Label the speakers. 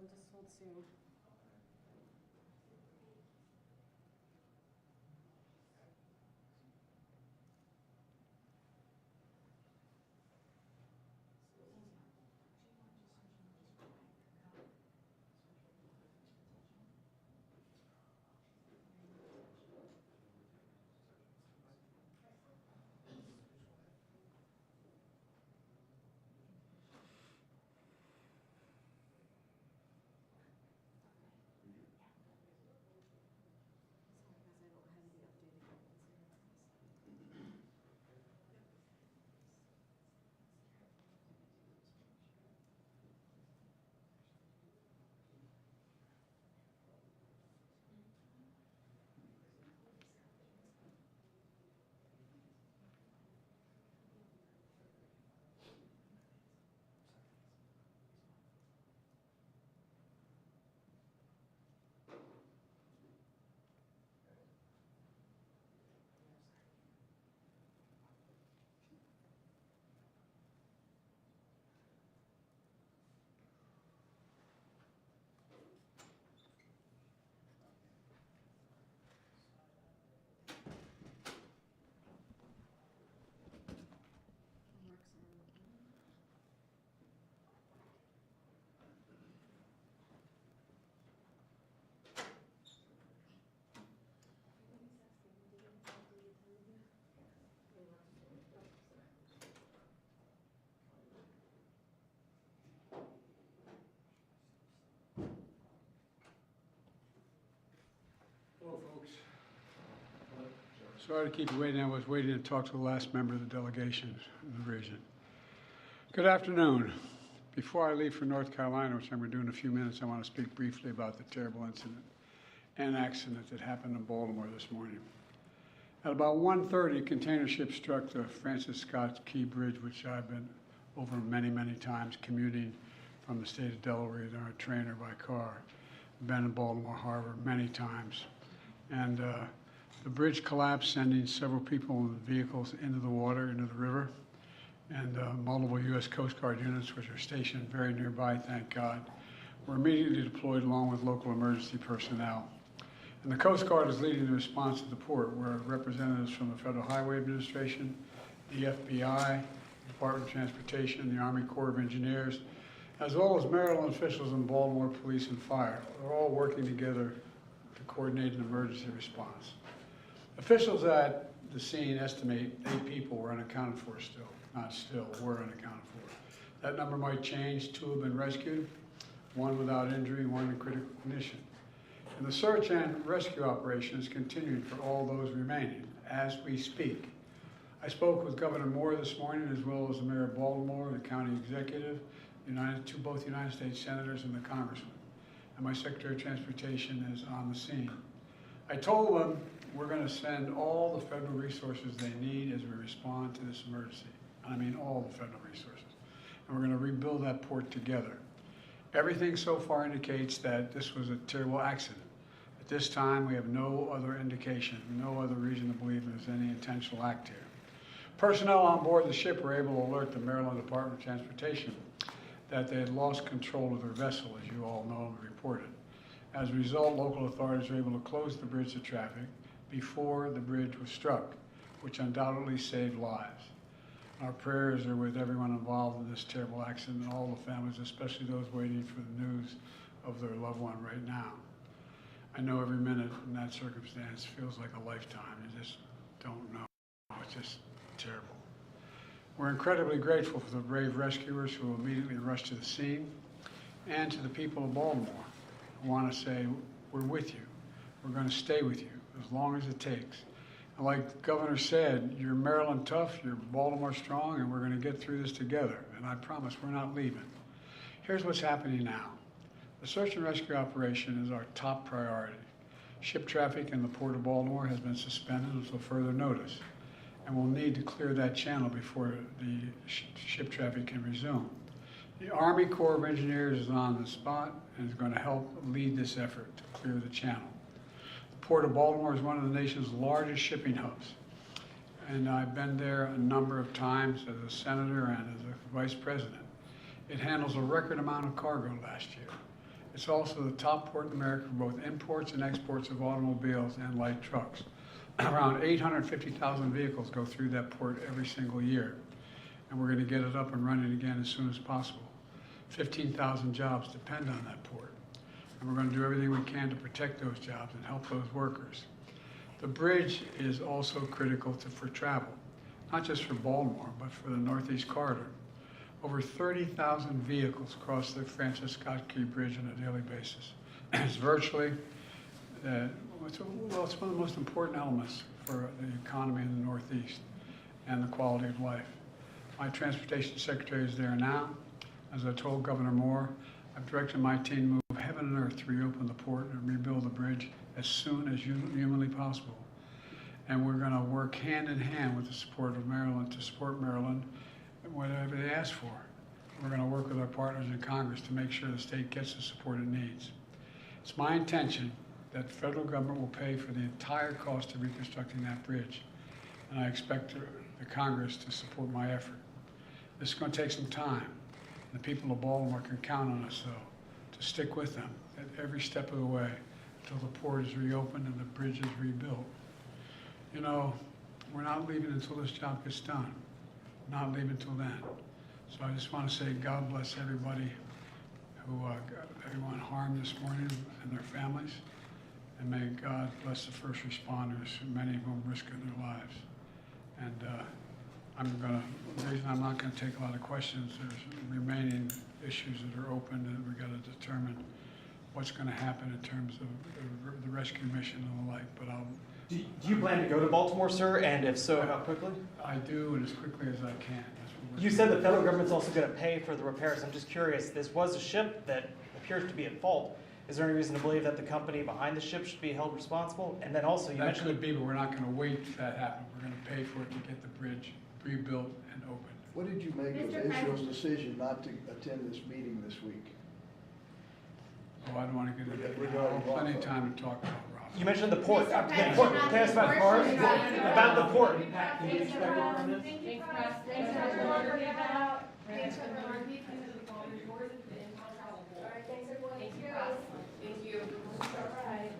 Speaker 1: just hold soon.
Speaker 2: Hello, folks. Sorry to keep you waiting. I was waiting to talk to the last member of the delegation in the region. Good afternoon. Before I leave for North Carolina, which I'm going to do in a few minutes, I want to speak briefly about the terrible incident and accident that happened in Baltimore this morning. At about 1:30, a container ship struck the Francis Scott Key Bridge, which I've been over many, many times commuting from the state of Delaware in our train or by car. I've been in Baltimore Harbor many times. And the bridge collapsed, sending several people in vehicles into the water, into the river. And multiple U.S. Coast Guard units, which are stationed very nearby, thank God, were immediately deployed along with local emergency personnel. And the Coast Guard is leading the response to the port, where representatives from the Federal Highway Administration, the FBI, the Department of Transportation, the Army Corps of Engineers, as well as Maryland officials and Baltimore Police and Fire, are all working together to coordinate an emergency response. Officials at the scene estimate 8 people were unaccounted for still. Not still, were unaccounted for. That number might change. 2 have been rescued, 1 without injury, 1 in critical condition. And the search and rescue operation is continuing for all those remaining as we speak. I spoke with Governor Moore this morning, as well as the Mayor of Baltimore, the county executive, both United States senators and the congressman. And my Secretary of Transportation is on the scene. I told them we're going to send all the federal resources they need as we respond to this emergency. I mean all the federal resources. And we're going to rebuild that port together. Everything so far indicates that this was a terrible accident. At this time, we have no other indication, no other reason to believe there's any intentional act here. Personnel on board the ship were able to alert the Maryland Department of Transportation that they had lost control of their vessel, as you all know and reported. As a result, local authorities were able to close the bridge to traffic before the bridge was struck, which undoubtedly saved lives. Our prayers are with everyone involved in this terrible accident and all the families, especially those waiting for the news of their loved one right now. I know every minute in that circumstance feels like a lifetime. You just don't know. It's just terrible. We're incredibly grateful for the brave rescuers who immediately rushed to the scene, and to the people of Baltimore. I want to say we're with you. We're going to stay with you as long as it takes. And like the governor said, you're Maryland tough, you're Baltimore strong, and we're going to get through this together. And I promise we're not leaving. Here's what's happening now. The search and rescue operation is our top priority. Ship traffic in the Port of Baltimore has been suspended until further notice, and we'll need to clear that channel before the ship traffic can resume. The Army Corps of Engineers is on the spot and is going to help lead this effort to clear the channel. The Port of Baltimore is one of the nation's largest shipping hubs, and I've been there a number of times as a senator and as a vice president. It handles a record amount of cargo last year, It's also the top port in America for both imports and exports of automobiles and light trucks. Around 850,000 vehicles go through that port every single year, and we're going to get it up and running again as soon as possible. 15,000 jobs depend on that port, and we're going to do everything we can to protect those jobs and help those workers. The bridge is also critical for travel, not just for Baltimore, but for the Northeast Corridor. Over 30,000 vehicles cross the Francis Scott Key Bridge on a daily basis. It's virtually, it's one of the most important elements for the economy in the Northeast and the quality of life. My transportation secretary is there now. As I told Governor Moore, I've directed my team to move heaven and earth to reopen the port and rebuild the bridge as soon as humanly possible. And we're going to work hand in hand with the support of Maryland to support Maryland and whatever they ask for. We're going to work with our partners in Congress to make sure the state gets the support it needs. It's my intention that the federal government will pay for the entire cost of reconstructing that bridge, and I expect the Congress to support my effort. This is going to take some time. The people of Baltimore can count on us, though, to stick with them at every step of the way until the port is reopened and the bridge is rebuilt. You know, we're not leaving until this job gets done. Not leaving until then. So I just want to say God bless everybody who got everyone harmed this morning and their families. And may God bless the first responders, many of whom risking their lives. And the reason I'm not going to take a lot of questions, there's remaining issues that are open, and we've got to determine what's going to happen in terms of the rescue mission and the like. But
Speaker 1: Do you plan to go to Baltimore, sir? And if so, how quickly?
Speaker 2: I do, and as quickly as I can.
Speaker 1: You said the federal government's also going to pay for the repairs. I'm just curious, this was a ship that appears to be at fault. Is there any reason to believe that the company behind the ship should be held responsible? And then also, you
Speaker 2: that
Speaker 1: mentioned...
Speaker 2: could be, but we're not going to wait for that to happen. We're going to pay for it to get the bridge rebuilt and opened.
Speaker 3: What did you make of Israel's decision not to attend this meeting this week?
Speaker 2: Oh, I don't want to get into that. I'll have plenty of time to talk about Rob.
Speaker 1: You mentioned the port. Can I ask about cars? About the port. Can you expect it from this?
Speaker 4: Thanks, everyone. Thank you. All right.